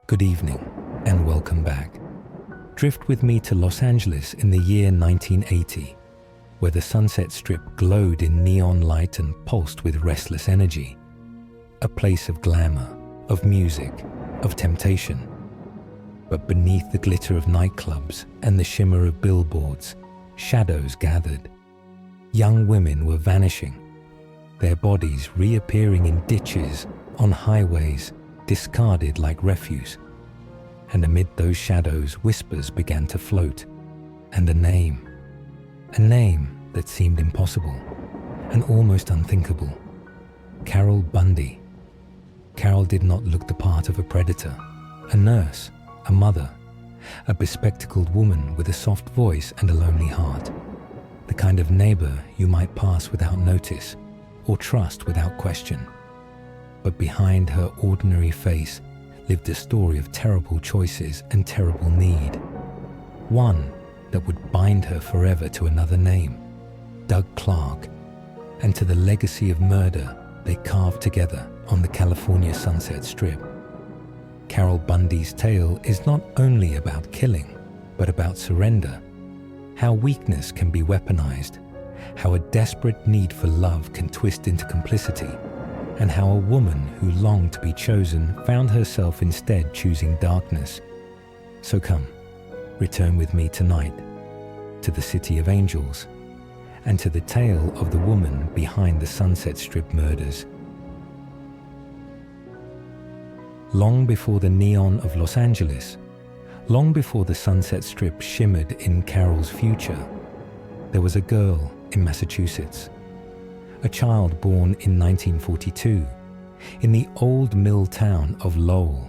Good evening, and welcome back. Drift with me to Los Angeles in the year 1980, where the Sunset Strip glowed in neon light and pulsed with restless energy. A place of glamour, of music, of temptation. But beneath the glitter of nightclubs and the shimmer of billboards, shadows gathered. Young women were vanishing, their bodies reappearing in ditches, on highways, discarded like refuse. And amid those shadows, whispers began to float, and a name that seemed impossible and almost unthinkable. Carol Bundy. Carol did not look the part of a predator, a nurse, a mother, a bespectacled woman with a soft voice and a lonely heart, the kind of neighbor you might pass without notice or trust without question. But behind her ordinary face lived a story of terrible choices and terrible need. One that would bind her forever to another name, Doug Clark, and to the legacy of murder they carved together on the California Sunset Strip. Carol Bundy's tale is not only about killing, but about surrender, how weakness can be weaponized, how a desperate need for love can twist into complicity, and how a woman who longed to be chosen found herself instead choosing darkness. So come, return with me tonight to the City of Angels and to the tale of the woman behind the Sunset Strip murders. Long before the neon of Los Angeles, long before the Sunset Strip shimmered in Carol's future, there was a girl in Massachusetts, a child born in 1942 in the old mill town of Lowell.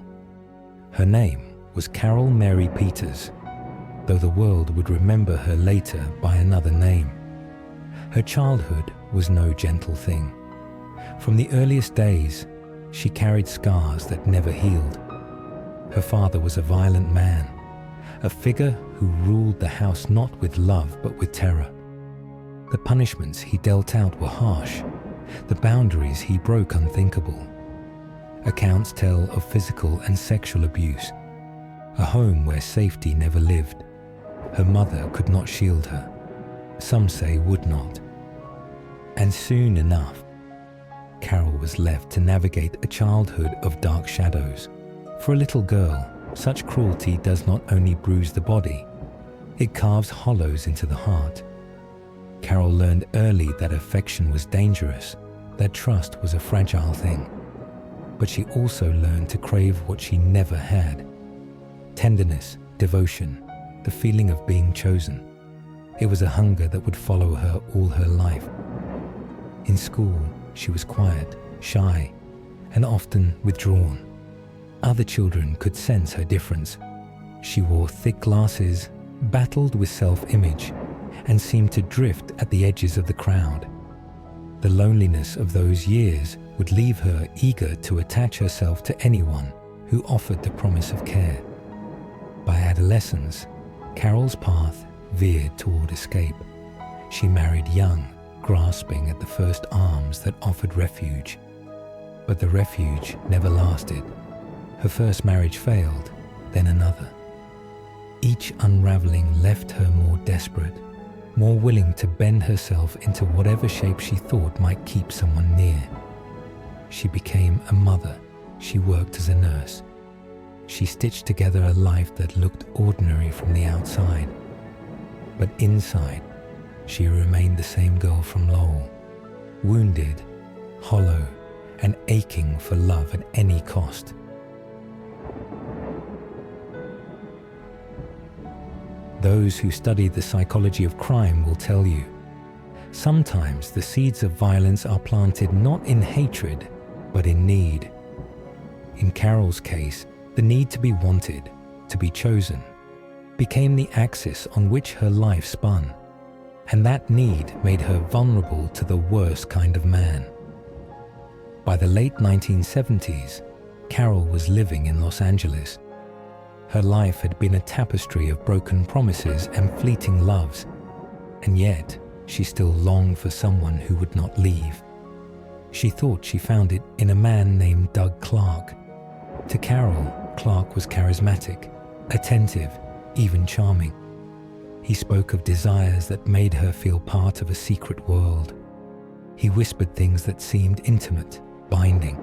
Her name was Carol Mary Peters, though the world would remember her later by another name. Her childhood was no gentle thing. From the earliest days, she carried scars that never healed. Her father was a violent man, a figure who ruled the house not with love but with terror. The punishments he dealt out were harsh, the boundaries he broke unthinkable. Accounts tell of physical and sexual abuse, a home where safety never lived. Her mother could not shield her, some say would not. And soon enough, Carol was left to navigate a childhood of dark shadows. For a little girl, such cruelty does not only bruise the body, it carves hollows into the heart. Carol learned early that affection was dangerous, that trust was a fragile thing. But she also learned to crave what she never had. Tenderness, devotion, the feeling of being chosen. It was a hunger that would follow her all her life. In school, she was quiet, shy, and often withdrawn. Other children could sense her difference. She wore thick glasses, battled with self-image, and seemed to drift at the edges of the crowd. The loneliness of those years would leave her eager to attach herself to anyone who offered the promise of care. By adolescence, Carol's path veered toward escape. She married young, grasping at the first arms that offered refuge. But the refuge never lasted. Her first marriage failed, then another. Each unraveling left her more desperate, more willing to bend herself into whatever shape she thought might keep someone near. She became a mother. She worked as a nurse. She stitched together a life that looked ordinary from the outside. But inside, she remained the same girl from Lowell, wounded, hollow, and aching for love at any cost. Those who study the psychology of crime will tell you, sometimes the seeds of violence are planted not in hatred, but in need. In Carol's case, the need to be wanted, to be chosen, became the axis on which her life spun, and that need made her vulnerable to the worst kind of man. By the late 1970s, Carol was living in Los Angeles. Her life had been a tapestry of broken promises and fleeting loves, and yet she still longed for someone who would not leave. She thought she found it in a man named Doug Clark. To Carol, Clark was charismatic, attentive, even charming. He spoke of desires that made her feel part of a secret world. He whispered things that seemed intimate, binding.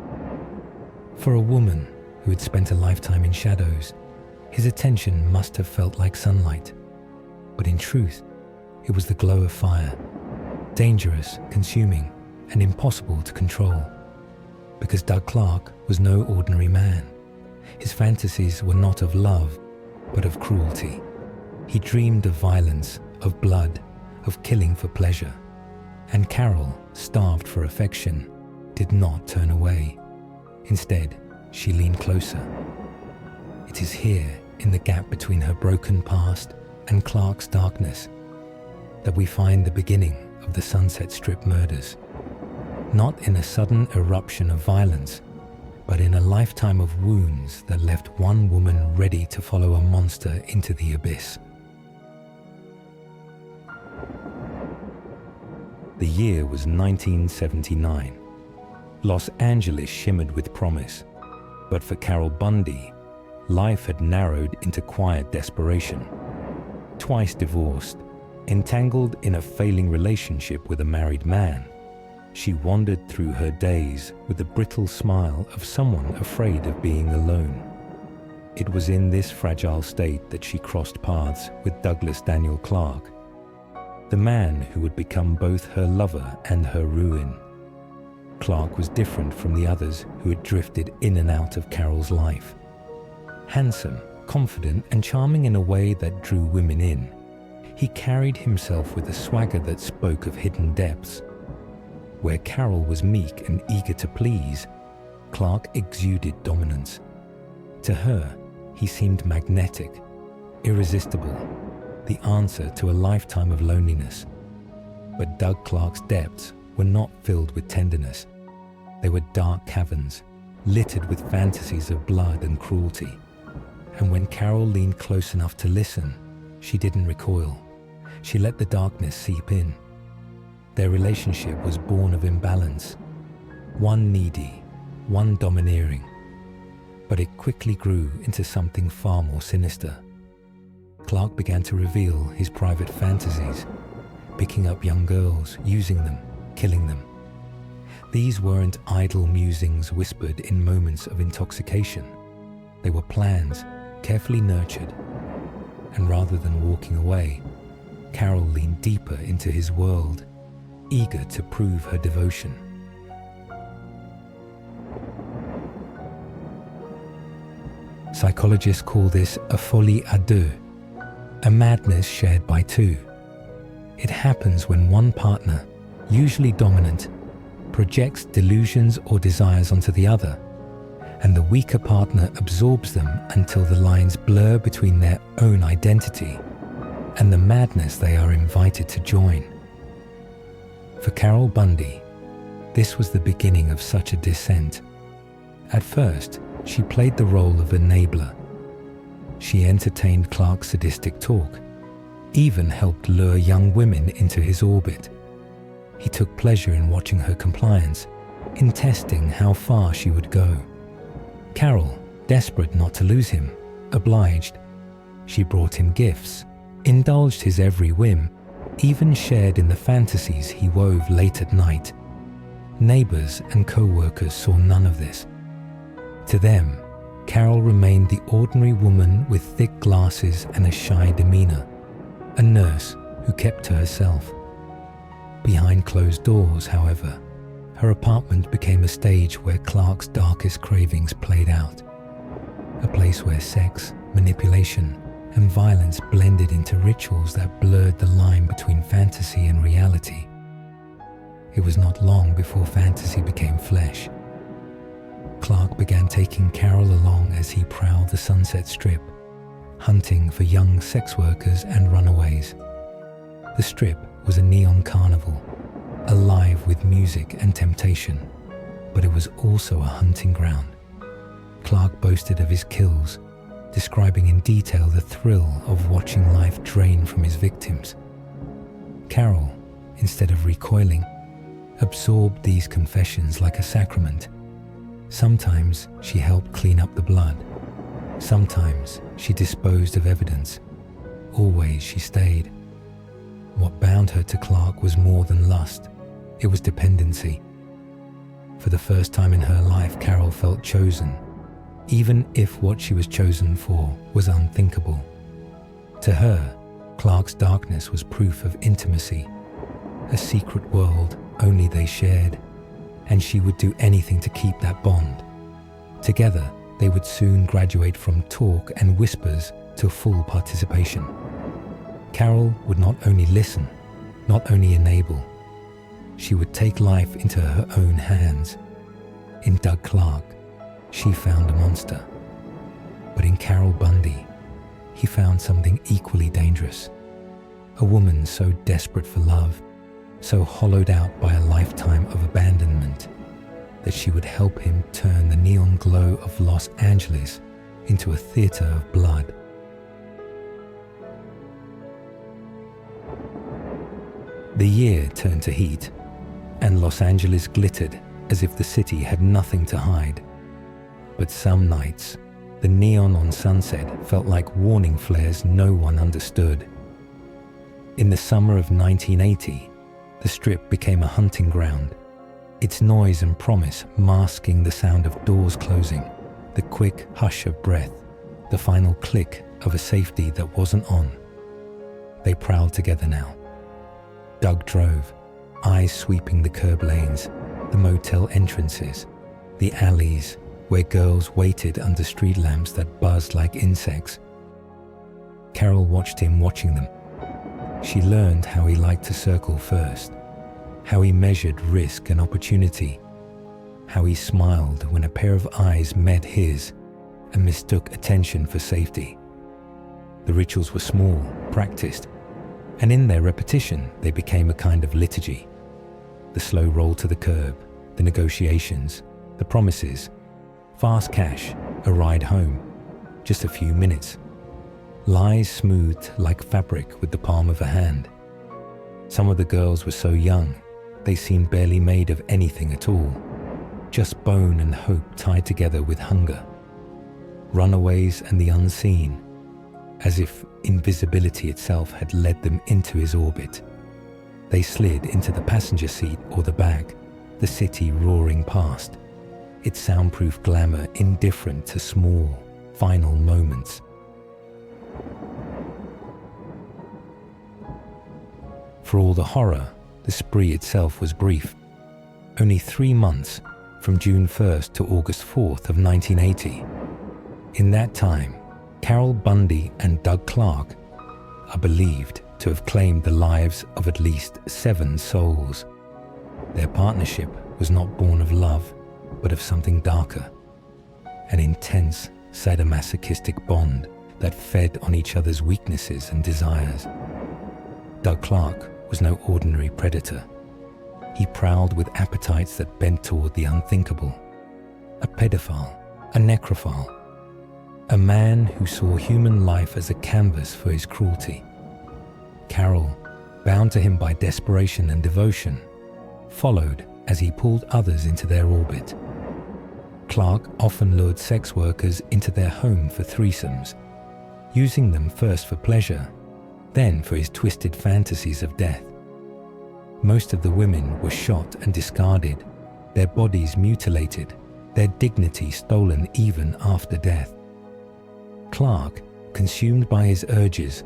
For a woman who had spent a lifetime in shadows, his attention must have felt like sunlight. But in truth, it was the glow of fire, dangerous, consuming, and impossible to control. Because Doug Clark was no ordinary man. His fantasies were not of love, but of cruelty. He dreamed of violence, of blood, of killing for pleasure. And Carol, starved for affection, did not turn away. Instead, she leaned closer. It is here, in the gap between her broken past and Clark's darkness, that we find the beginning of the Sunset Strip murders. Not in a sudden eruption of violence, but in a lifetime of wounds that left one woman ready to follow a monster into the abyss. The year was 1979. Los Angeles shimmered with promise, but for Carol Bundy, life had narrowed into quiet desperation. Twice divorced, entangled in a failing relationship with a married man, she wandered through her days with the brittle smile of someone afraid of being alone. It was in this fragile state that she crossed paths with Douglas Daniel Clark, the man who would become both her lover and her ruin. Clark was different from the others who had drifted in and out of Carol's life. Handsome, confident, and charming in a way that drew women in, he carried himself with a swagger that spoke of hidden depths. Where Carol was meek and eager to please, Clark exuded dominance. To her, he seemed magnetic, irresistible, the answer to a lifetime of loneliness. But Doug Clark's depths were not filled with tenderness. They were dark caverns, littered with fantasies of blood and cruelty. And when Carol leaned close enough to listen, she didn't recoil. She let the darkness seep in. Their relationship was born of imbalance, one needy, one domineering. But it quickly grew into something far more sinister. Clark began to reveal his private fantasies, picking up young girls, using them, killing them. These weren't idle musings whispered in moments of intoxication. They were plans, carefully nurtured. And rather than walking away, Carol leaned deeper into his world, eager to prove her devotion. Psychologists call this a folie à deux, a madness shared by two. It happens when one partner, usually dominant, projects delusions or desires onto the other, and the weaker partner absorbs them until the lines blur between their own identity and the madness they are invited to join. For Carol Bundy, this was the beginning of such a descent. At first, she played the role of enabler. She entertained Clark's sadistic talk, even helped lure young women into his orbit. He took pleasure in watching her compliance, in testing how far she would go. Carol, desperate not to lose him, obliged. She brought him gifts, indulged his every whim, even shared in the fantasies he wove late at night. Neighbors and co-workers saw none of this. To them, Carol remained the ordinary woman with thick glasses and a shy demeanor, a nurse who kept to herself. Behind closed doors, however, her apartment became a stage where Clark's darkest cravings played out, a place where sex, manipulation, and violence blended into rituals that blurred the line between fantasy and reality. It was not long before fantasy became flesh. Clark began taking Carol along as he prowled the Sunset Strip, hunting for young sex workers and runaways. The Strip was a neon carnival, alive with music and temptation, but it was also a hunting ground. Clark boasted of his kills, describing in detail the thrill of watching life drain from his victims. Carol, instead of recoiling, absorbed these confessions like a sacrament. Sometimes she helped clean up the blood, Sometimes she disposed of evidence. Always she stayed. What bound her to Clark was more than lust. It was dependency. For the first time in her life, Carol felt chosen, even if what she was chosen for was unthinkable. To her, Clark's darkness was proof of intimacy, a secret world only they shared, and she would do anything to keep that bond. Together, they would soon graduate from talk and whispers to full participation. Carol would not only listen, not only enable. She would take life into her own hands. In Doug Clark, she found a monster. But in Carol Bundy, he found something equally dangerous. A woman so desperate for love, so hollowed out by a lifetime of abandonment, that she would help him turn the neon glow of Los Angeles into a theater of blood. The year turned to heat, and Los Angeles glittered as if the city had nothing to hide. But some nights, the neon on Sunset felt like warning flares no one understood. In the summer of 1980, the Strip became a hunting ground, its noise and promise masking the sound of doors closing, the quick hush of breath, the final click of a safety that wasn't on. They prowled together now. Doug drove, eyes sweeping the curb lanes, the motel entrances, the alleys where girls waited under street lamps that buzzed like insects. Carol watched him watching them. She learned how he liked to circle first, how he measured risk and opportunity, how he smiled when a pair of eyes met his and mistook attention for safety. The rituals were small, practiced, and in their repetition they became a kind of liturgy. The slow roll to the curb, the negotiations, the promises, fast cash, a ride home, just a few minutes. Lies smoothed like fabric with the palm of a hand. Some of the girls were so young, they seemed barely made of anything at all, just bone and hope tied together with hunger. Runaways and the unseen, as if invisibility itself had led them into his orbit. They slid into the passenger seat or the back, the city roaring past, its soundproof glamour indifferent to small, final moments. For all the horror, the spree itself was brief. Only 3 months, from June 1st to August 4th of 1980. In that time, Carol Bundy and Doug Clark are believed to have claimed the lives of at least 7 souls. Their partnership was not born of love, but of something darker, an intense sadomasochistic bond that fed on each other's weaknesses and desires. Doug Clark was no ordinary predator. He prowled with appetites that bent toward the unthinkable. A pedophile, a necrophile, a man who saw human life as a canvas for his cruelty. Carol, bound to him by desperation and devotion, followed as he pulled others into their orbit. Clark often lured sex workers into their home for threesomes, using them first for pleasure, then for his twisted fantasies of death. Most of the women were shot and discarded, their bodies mutilated, their dignity stolen even after death. Clark, consumed by his urges,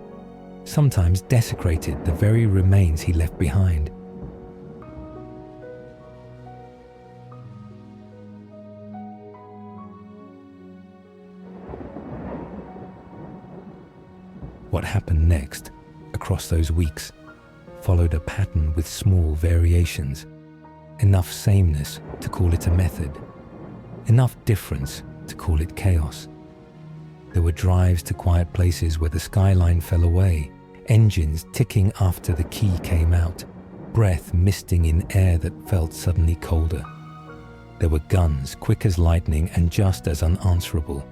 sometimes desecrated the very remains he left behind. What happened next, across those weeks, followed a pattern with small variations, enough sameness to call it a method, enough difference to call it chaos. There were drives to quiet places where the skyline fell away, engines ticking after the key came out, breath misting in air that felt suddenly colder. There were guns quick as lightning and just as unanswerable.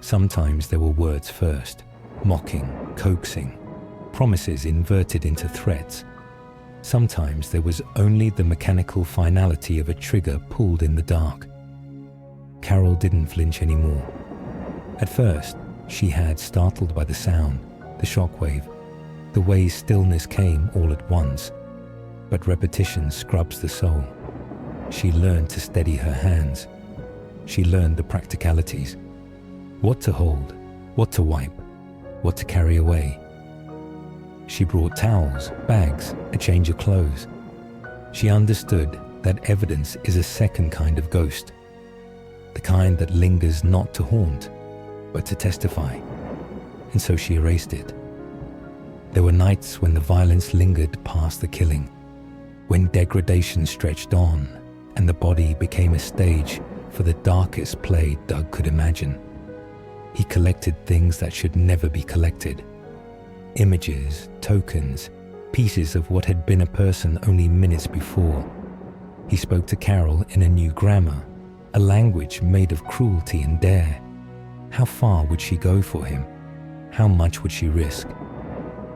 Sometimes there were words first, mocking, coaxing, promises inverted into threats. Sometimes there was only the mechanical finality of a trigger pulled in the dark. Carol didn't flinch anymore. At first, she had, startled by the sound, the shockwave, the way stillness came all at once. But repetition scrubs the soul. She learned to steady her hands. She learned the practicalities. What to hold, what to wipe, what to carry away. She brought towels, bags, a change of clothes. She understood that evidence is a second kind of ghost, the kind that lingers not to haunt, but to testify. And so she erased it. There were nights when the violence lingered past the killing, when degradation stretched on and the body became a stage for the darkest play Doug could imagine. He collected things that should never be collected. Images, tokens, pieces of what had been a person only minutes before. He spoke to Carol in a new grammar, a language made of cruelty and dare. How far would she go for him? How much would she risk?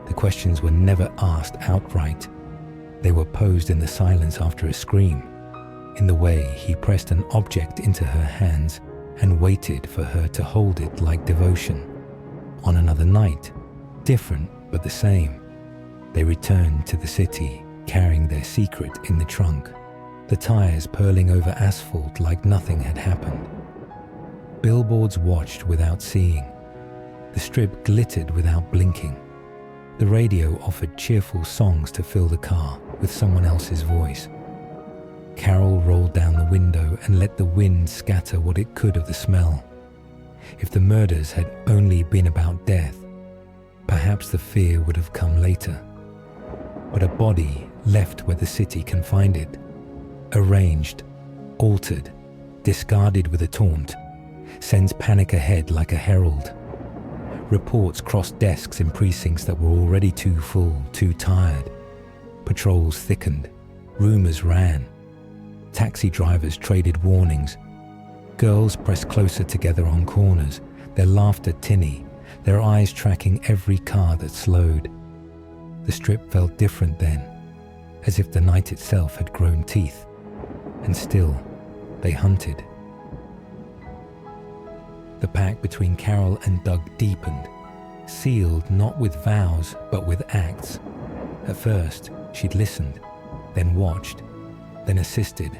The questions were never asked outright. They were posed in the silence after a scream, in the way he pressed an object into her hands and waited for her to hold it like devotion. On another night, different but the same, they returned to the city, carrying their secret in the trunk, the tires purling over asphalt like nothing had happened. Billboards watched without seeing. The strip glittered without blinking. The radio offered cheerful songs to fill the car with someone else's voice. Carol rolled down the window and let the wind scatter what it could of the smell. If the murders had only been about death, perhaps the fear would have come later. But a body left where the city can find it, arranged, altered, discarded with a taunt, sends panic ahead like a herald. Reports crossed desks in precincts that were already too full, too tired. Patrols thickened, rumors ran. Taxi drivers traded warnings. Girls pressed closer together on corners, their laughter tinny, their eyes tracking every car that slowed. The strip felt different then, as if the night itself had grown teeth. And still, they hunted. The pact between Carol and Doug deepened, sealed not with vows but with acts. At first, she'd listened, then watched, then assisted.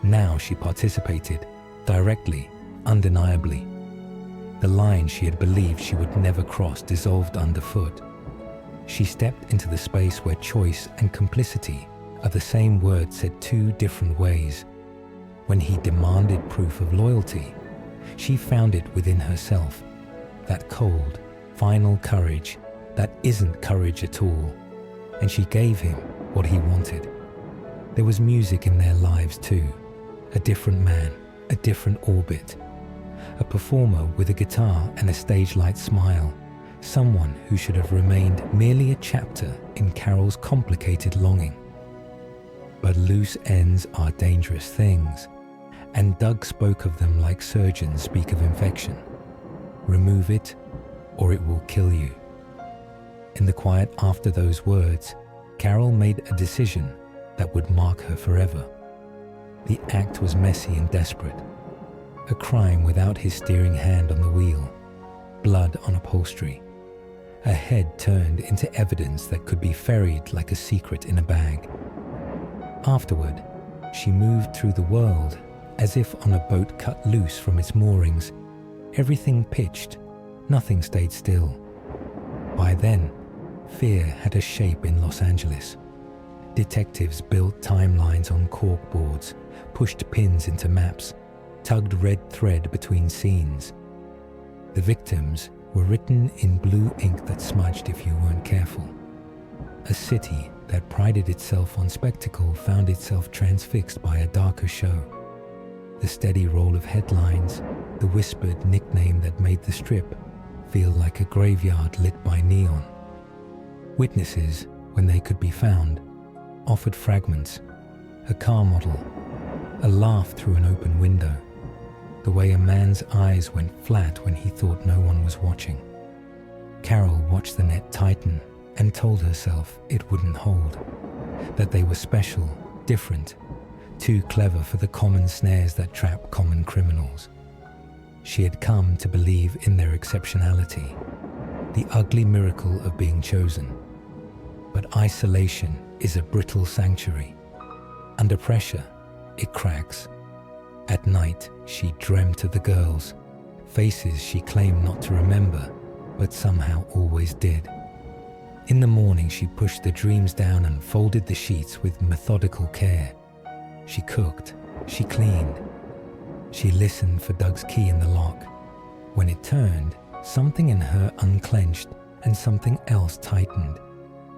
Now she participated, directly, undeniably. The line she had believed she would never cross dissolved underfoot. She stepped into the space where choice and complicity are the same word said two different ways. When he demanded proof of loyalty, she found it within herself, that cold, final courage that isn't courage at all, and she gave him what he wanted. There was music in their lives too, a different man, a different orbit, a performer with a guitar and a stage-light smile, someone who should have remained merely a chapter in Carol's complicated longing. But loose ends are dangerous things, and Doug spoke of them like surgeons speak of infection. Remove it, or it will kill you. In the quiet after those words, Carol made a decision that would mark her forever. The act was messy and desperate. A crime without his steering hand on the wheel, blood on upholstery, a head turned into evidence that could be ferried like a secret in a bag. Afterward, she moved through the world as if on a boat cut loose from its moorings. Everything pitched, nothing stayed still. By then, fear had a shape in Los Angeles. Detectives built timelines on corkboards, pushed pins into maps, tugged red thread between scenes. The victims were written in blue ink that smudged if you weren't careful. A city that prided itself on spectacle found itself transfixed by a darker show. The steady roll of headlines, the whispered nickname that made the strip feel like a graveyard lit by neon. Witnesses, when they could be found, offered fragments, a car model, a laugh through an open window, the way a man's eyes went flat when he thought no one was watching. Carol watched the net tighten and told herself it wouldn't hold, that they were special, different, too clever for the common snares that trap common criminals. She had come to believe in their exceptionality, the ugly miracle of being chosen. But isolation is a brittle sanctuary. Under pressure, it cracks. At night, she dreamt of the girls, faces she claimed not to remember, but somehow always did. In the morning, she pushed the dreams down and folded the sheets with methodical care. She cooked, she cleaned. She listened for Doug's key in the lock. When it turned, something in her unclenched and something else tightened,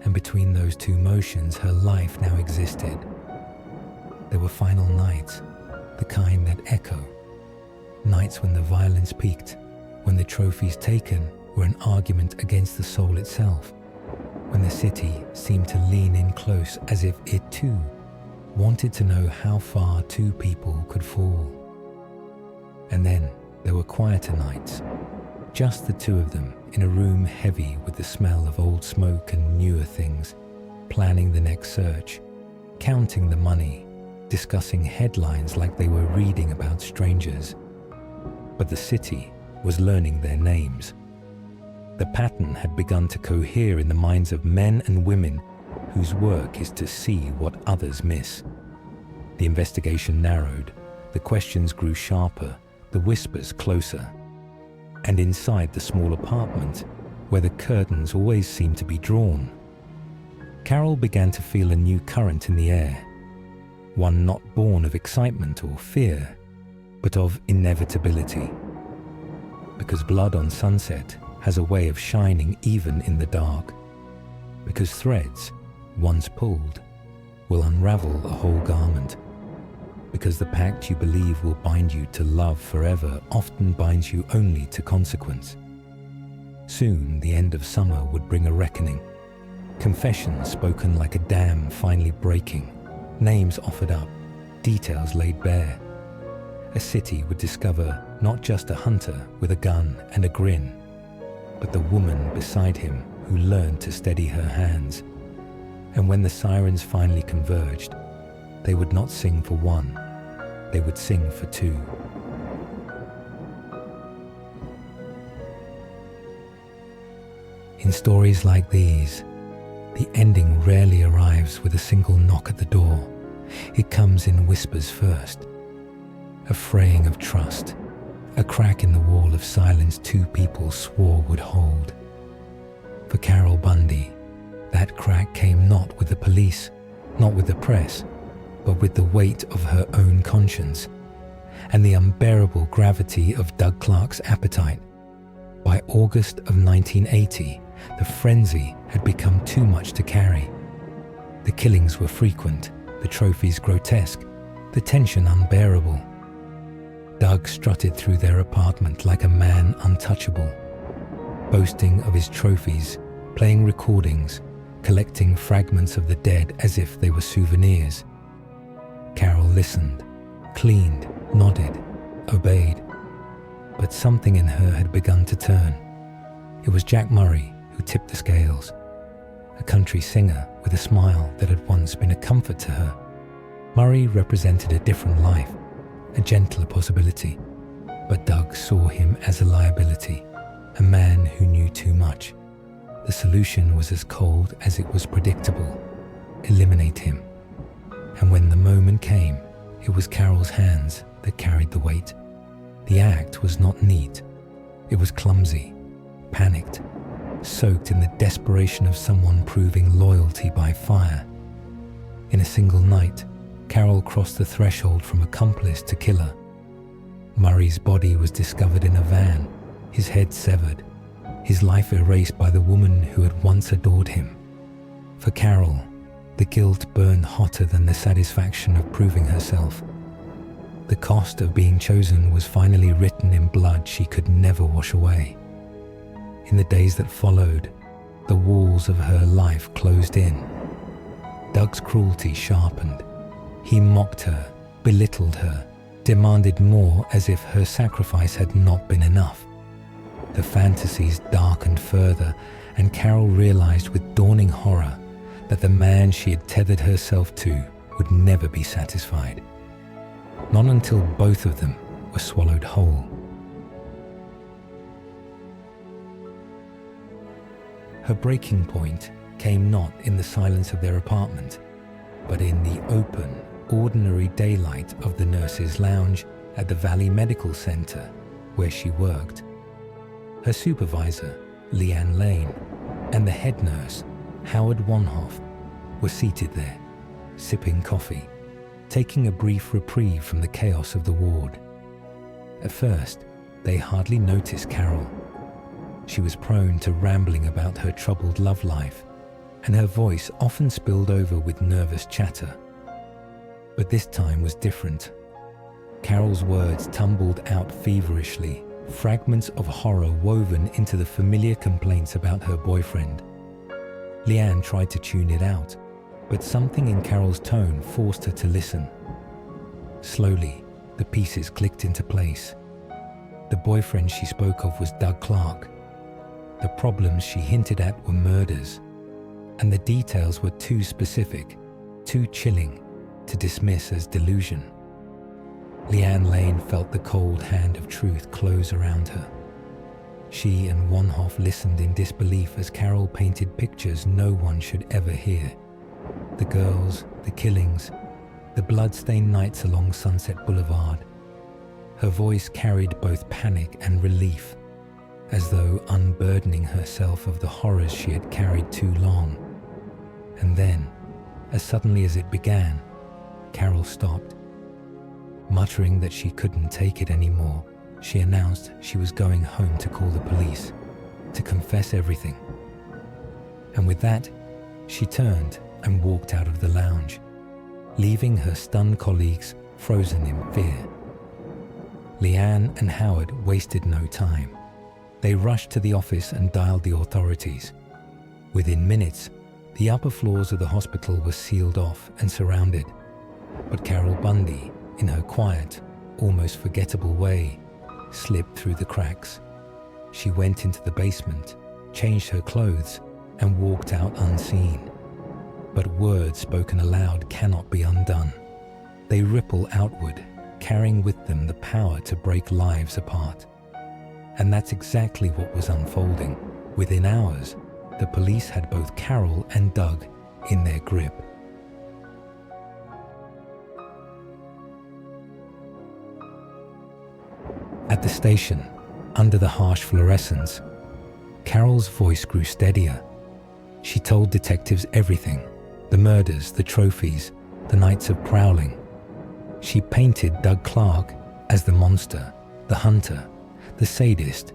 and between those two motions, her life now existed. There were final nights, the kind that echo. Nights when the violence peaked, when the trophies taken were an argument against the soul itself, when the city seemed to lean in close as if it too wanted to know how far two people could fall. And then there were quieter nights, just the two of them in a room heavy with the smell of old smoke and newer things, planning the next search, counting the money, discussing headlines like they were reading about strangers. But the city was learning their names. The pattern had begun to cohere in the minds of men and women whose work is to see what others miss. The investigation narrowed, the questions grew sharper, the whispers closer. And inside the small apartment, where the curtains always seemed to be drawn, Carol began to feel a new current in the air, one not born of excitement or fear, but of inevitability. Because blood on Sunset has a way of shining even in the dark. Because threads, once pulled, will unravel a whole garment. Because the pact you believe will bind you to love forever often binds you only to consequence. Soon the end of summer would bring a reckoning. Confessions spoken like a dam finally breaking. Names offered up, details laid bare. A city would discover not just a hunter with a gun and a grin, but the woman beside him who learned to steady her hands. And when the sirens finally converged, they would not sing for one, they would sing for two. In stories like these, the ending rarely arrives with a single knock at the door. It comes in whispers first. A fraying of trust, a crack in the wall of silence two people swore would hold. For Carol Bundy, that crack came not with the police, not with the press, but with the weight of her own conscience and the unbearable gravity of Doug Clark's appetite. By August of 1980, the frenzy had become too much to carry. The killings were frequent, the trophies grotesque, the tension unbearable. Doug strutted through their apartment like a man untouchable, boasting of his trophies, playing recordings, collecting fragments of the dead as if they were souvenirs. Carol listened, cleaned, nodded, obeyed. But something in her had begun to turn. It was Jack Murray who tipped the scales, a country singer with a smile that had once been a comfort to her. Murray represented a different life, a gentler possibility, but Doug saw him as a liability, a man who knew too much. The solution was as cold as it was predictable: eliminate him. And when the moment came, it was Carol's hands that carried the weight. The act was not neat. It was clumsy, panicked, soaked in the desperation of someone proving loyalty by fire. In a single night, Carol crossed the threshold from accomplice to killer. Murray's body was discovered in a van, his head severed, his life erased by the woman who had once adored him. For Carol, the guilt burned hotter than the satisfaction of proving herself. The cost of being chosen was finally written in blood she could never wash away. In the days that followed, the walls of her life closed in. Doug's cruelty sharpened. He mocked her, belittled her, demanded more as if her sacrifice had not been enough. The fantasies darkened further, and Carol realized with dawning horror that the man she had tethered herself to would never be satisfied. Not until both of them were swallowed whole. Her breaking point came not in the silence of their apartment, but in the open, ordinary daylight of the nurses' lounge at the Valley Medical Center where she worked. Her supervisor, Leanne Lane, and the head nurse, Howard Wanhoff, were seated there, sipping coffee, taking a brief reprieve from the chaos of the ward. At first, they hardly noticed Carol. She was prone to rambling about her troubled love life, and her voice often spilled over with nervous chatter. But this time was different. Carol's words tumbled out feverishly, fragments of horror woven into the familiar complaints about her boyfriend. Leanne tried to tune it out, but something in Carol's tone forced her to listen. Slowly, the pieces clicked into place. The boyfriend she spoke of was Doug Clark. The problems she hinted at were murders, and the details were too specific, too chilling to dismiss as delusion. Leanne Lane felt the cold hand of truth close around her. She and Wanhoff listened in disbelief as Carol painted pictures no one should ever hear. The girls, the killings, the blood-stained nights along Sunset Boulevard. Her voice carried both panic and relief, as though unburdening herself of the horrors she had carried too long. And then, as suddenly as it began, Carol stopped. Muttering that she couldn't take it anymore, she announced she was going home to call the police, to confess everything. And with that, she turned and walked out of the lounge, leaving her stunned colleagues frozen in fear. Leanne and Howard wasted no time. They rushed to the office and dialed the authorities. Within minutes, the upper floors of the hospital were sealed off and surrounded. But Carol Bundy, in her quiet, almost forgettable way, slipped through the cracks. She went into the basement, changed her clothes, and walked out unseen. But words spoken aloud cannot be undone. They ripple outward, carrying with them the power to break lives apart. And that's exactly what was unfolding. Within hours, the police had both Carol and Doug in their grip. At the station, under the harsh fluorescence, Carol's voice grew steadier. She told detectives everything: the murders, the trophies, the nights of prowling. She painted Doug Clark as the monster, the hunter, the sadist,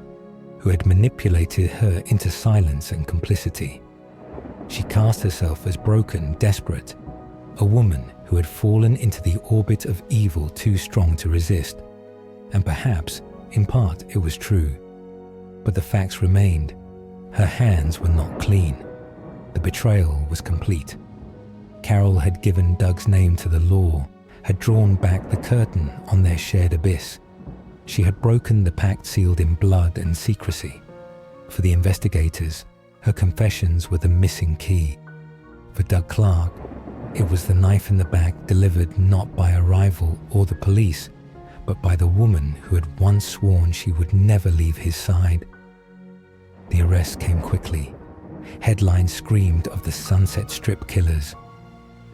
who had manipulated her into silence and complicity. She cast herself as broken, desperate, a woman who had fallen into the orbit of evil too strong to resist. And perhaps, in part, it was true. But the facts remained. Her hands were not clean. The betrayal was complete. Carol had given Doug's name to the law, had drawn back the curtain on their shared abyss. She had broken the pact sealed in blood and secrecy. For the investigators, her confessions were the missing key. For Doug Clark, it was the knife in the back delivered not by a rival or the police, but by the woman who had once sworn she would never leave his side. The arrest came quickly. Headlines screamed of the Sunset Strip killers.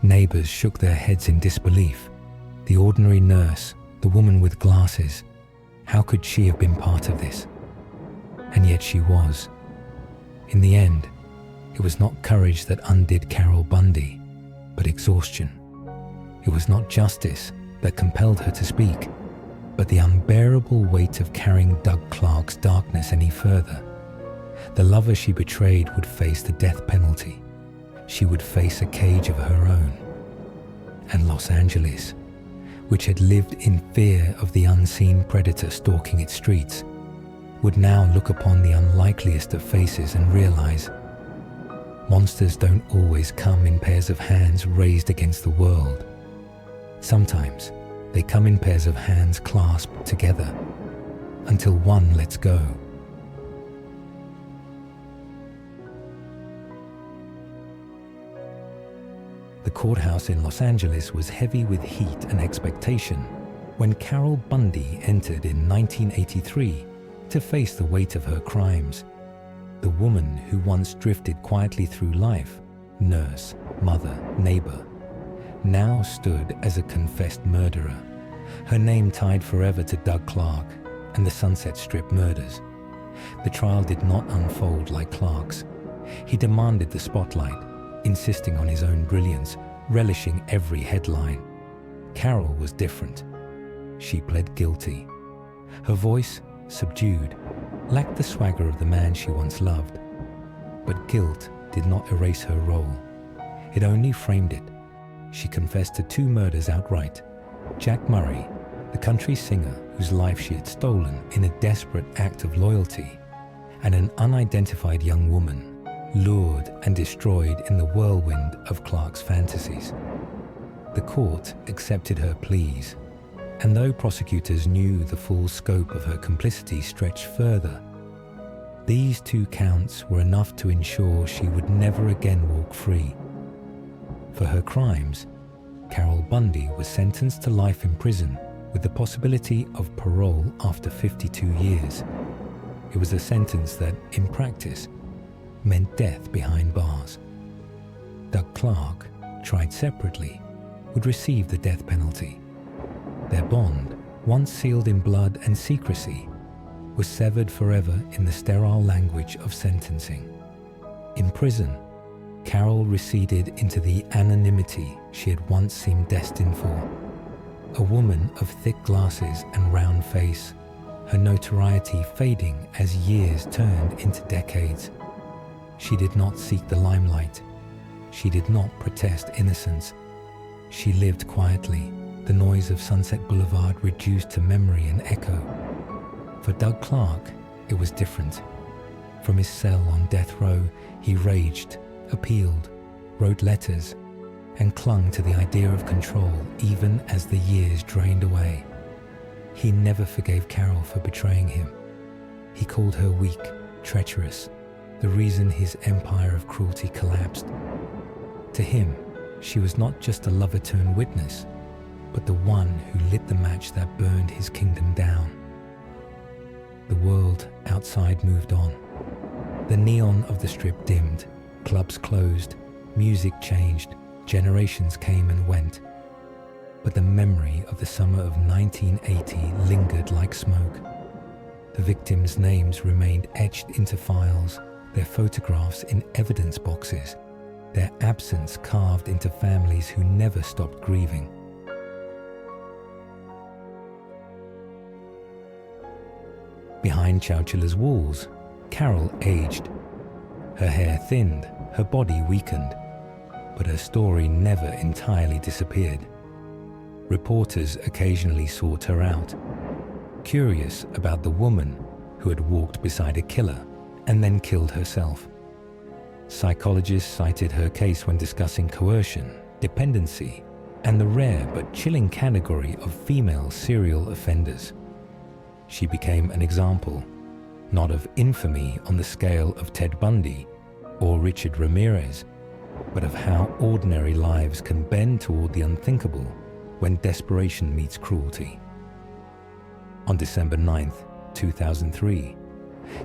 Neighbors shook their heads in disbelief. The ordinary nurse, the woman with glasses, how could she have been part of this? And yet she was. In the end, it was not courage that undid Carol Bundy, but exhaustion. It was not justice that compelled her to speak, but the unbearable weight of carrying Doug Clark's darkness any further. The lover she betrayed would face the death penalty. She would face a cage of her own. And Los Angeles, which had lived in fear of the unseen predator stalking its streets, would now look upon the unlikeliest of faces and realize monsters don't always come in pairs of hands raised against the world. Sometimes they come in pairs of hands clasped together until one lets go. The courthouse in Los Angeles was heavy with heat and expectation when Carol Bundy entered in 1983 to face the weight of her crimes. the woman who once drifted quietly through life, nurse, mother, neighbor, now stood as a confessed murderer, her name tied forever to Doug Clark and the Sunset Strip murders. The trial did not unfold like Clark's. He demanded the spotlight, insisting on his own brilliance, relishing every headline. Carol was different. She pled guilty. Her voice, subdued, lacked the swagger of the man she once loved. But guilt did not erase her role. It only framed it. She confessed to 2 murders outright. Jack Murray, the country singer whose life she had stolen in a desperate act of loyalty, and an unidentified young woman, lured and destroyed in the whirlwind of Clark's fantasies. The court accepted her pleas, and though prosecutors knew the full scope of her complicity stretched further, these 2 counts were enough to ensure she would never again walk free. For her crimes, Carol Bundy was sentenced to life in prison with the possibility of parole after 52 years. It was a sentence that, in practice, meant death behind bars. Doug Clark, tried separately, would receive the death penalty. Their bond, once sealed in blood and secrecy, was severed forever in the sterile language of sentencing. In prison, Carol receded into the anonymity she had once seemed destined for. A woman of thick glasses and round face, her notoriety fading as years turned into decades. She did not seek the limelight. She did not protest innocence. She lived quietly, the noise of Sunset Boulevard reduced to memory and echo. For Doug Clark, it was different. From his cell on death row, he raged, appealed, wrote letters, and clung to the idea of control even as the years drained away. He never forgave Carol for betraying him. He called her weak, treacherous, the reason his empire of cruelty collapsed. To him, she was not just a lover-turned-witness, but the one who lit the match that burned his kingdom down. The world outside moved on. The neon of the Strip dimmed, clubs closed, music changed, generations came and went. But the memory of the summer of 1980 lingered like smoke. The victims' names remained etched into files, their photographs in evidence boxes, their absence carved into families who never stopped grieving. Behind Chowchiller's walls, Carol aged. Her hair thinned, her body weakened, but her story never entirely disappeared. Reporters occasionally sought her out, curious about the woman who had walked beside a killer and then killed herself. Psychologists cited her case when discussing coercion, dependency, and the rare but chilling category of female serial offenders. She became an example, not of infamy on the scale of Ted Bundy or Richard Ramirez, but of how ordinary lives can bend toward the unthinkable when desperation meets cruelty. On December 9, 2003,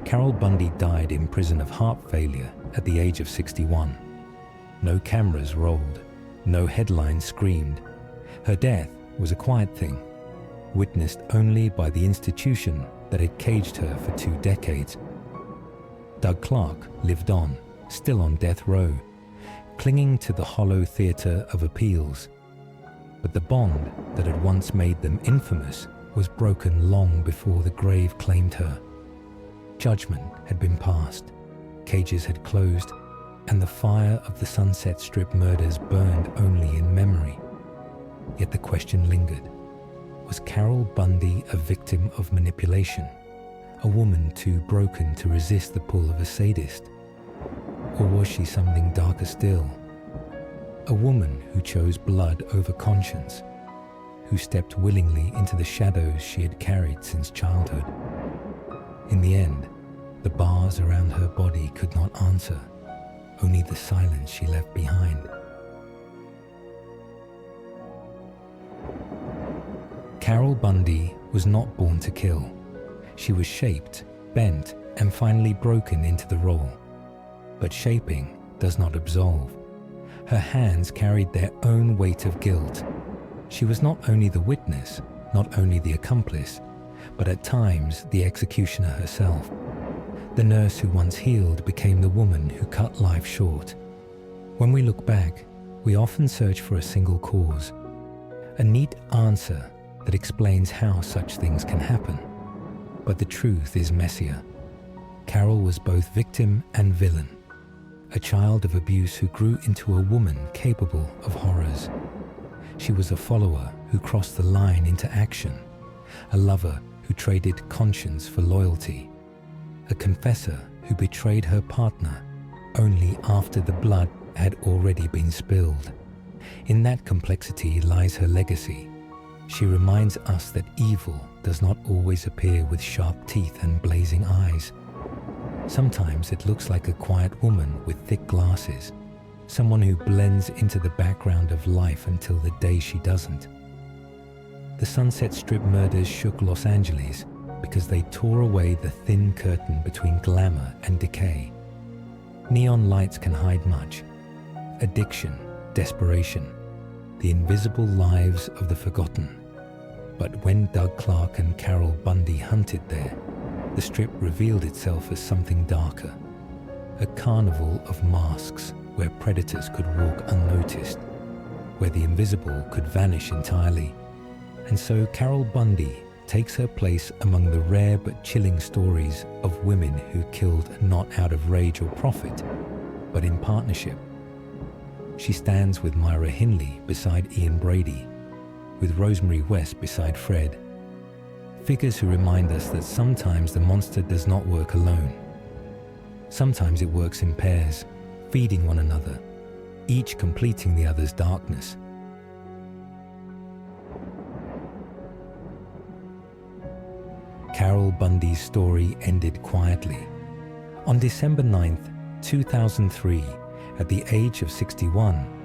Carol Bundy died in prison of heart failure at the age of 61. No cameras rolled, no headlines screamed. Her death was a quiet thing, witnessed only by the institution that had caged her for 2 decades. Doug Clark lived on, still on death row, clinging to the hollow theatre of appeals. But the bond that had once made them infamous was broken long before the grave claimed her. Judgment had been passed, cages had closed, and the fire of the Sunset Strip murders burned only in memory. Yet the question lingered. Was Carol Bundy a victim of manipulation, a woman too broken to resist the pull of a sadist? Or was she something darker still? A woman who chose blood over conscience, who stepped willingly into the shadows she had carried since childhood. In the end, the bars around her body could not answer, only the silence she left behind. Carol Bundy was not born to kill. She was shaped, bent, and finally broken into the role. But shaping does not absolve. Her hands carried their own weight of guilt. She was not only the witness, not only the accomplice, but at times the executioner herself. The nurse who once healed became the woman who cut life short. When we look back, we often search for a single cause, a neat answer that explains how such things can happen. But the truth is messier. Carol was both victim and villain, a child of abuse who grew into a woman capable of horrors. She was a follower who crossed the line into action, a lover who traded conscience for loyalty, a confessor who betrayed her partner only after the blood had already been spilled. In that complexity lies her legacy. She reminds us that evil does not always appear with sharp teeth and blazing eyes. Sometimes it looks like a quiet woman with thick glasses, someone who blends into the background of life until the day she doesn't. The Sunset Strip murders shook Los Angeles because they tore away the thin curtain between glamour and decay. Neon lights can hide much: addiction, desperation, the invisible lives of the forgotten. But when Doug Clark and Carol Bundy hunted there, the strip revealed itself as something darker, a carnival of masks where predators could walk unnoticed, where the invisible could vanish entirely. And so Carol Bundy takes her place among the rare but chilling stories of women who killed not out of rage or profit, but in partnership. She stands with Myra Hindley beside Ian Brady, with Rosemary West beside Fred. Figures who remind us that sometimes the monster does not work alone. Sometimes it works in pairs, feeding one another, each completing the other's darkness. Carol Bundy's story ended quietly. On December 9th, 2003, at the age of 61,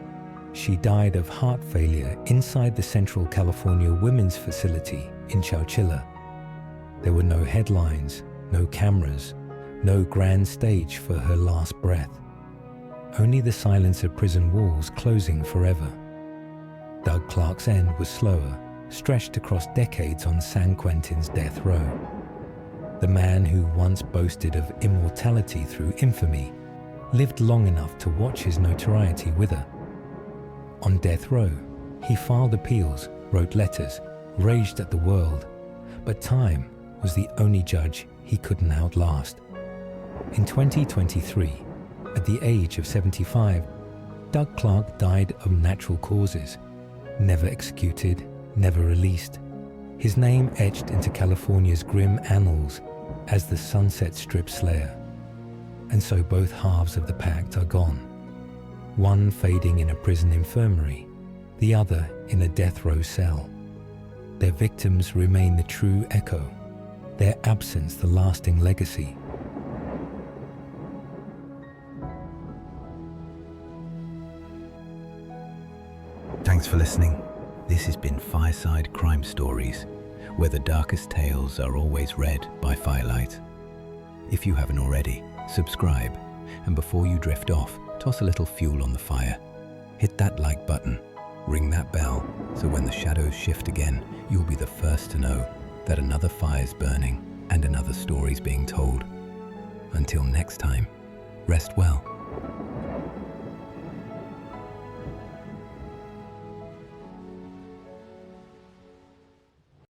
she died of heart failure inside the Central California Women's Facility in Chowchilla. There were no headlines, no cameras, no grand stage for her last breath. Only the silence of prison walls closing forever. Doug Clark's end was slower, stretched across decades on San Quentin's death row. The man who once boasted of immortality through infamy lived long enough to watch his notoriety wither. On death row, he filed appeals, wrote letters, raged at the world, but time was the only judge he couldn't outlast. In 2023, at the age of 75, Doug Clark died of natural causes, never executed, never released. His name etched into California's grim annals as the Sunset Strip Slayer. And so both halves of the pact are gone. One fading in a prison infirmary, the other in a death row cell. Their victims remain the true echo, their absence the lasting legacy. Thanks for listening. This has been Fireside Crime Stories, where the darkest tales are always read by Firelight. If you haven't already, subscribe, and before you drift off, toss a little fuel on the fire. Hit that like button, ring that bell, so when the shadows shift again, you'll be the first to know that another fire's burning and another story's being told. Until next time, rest well.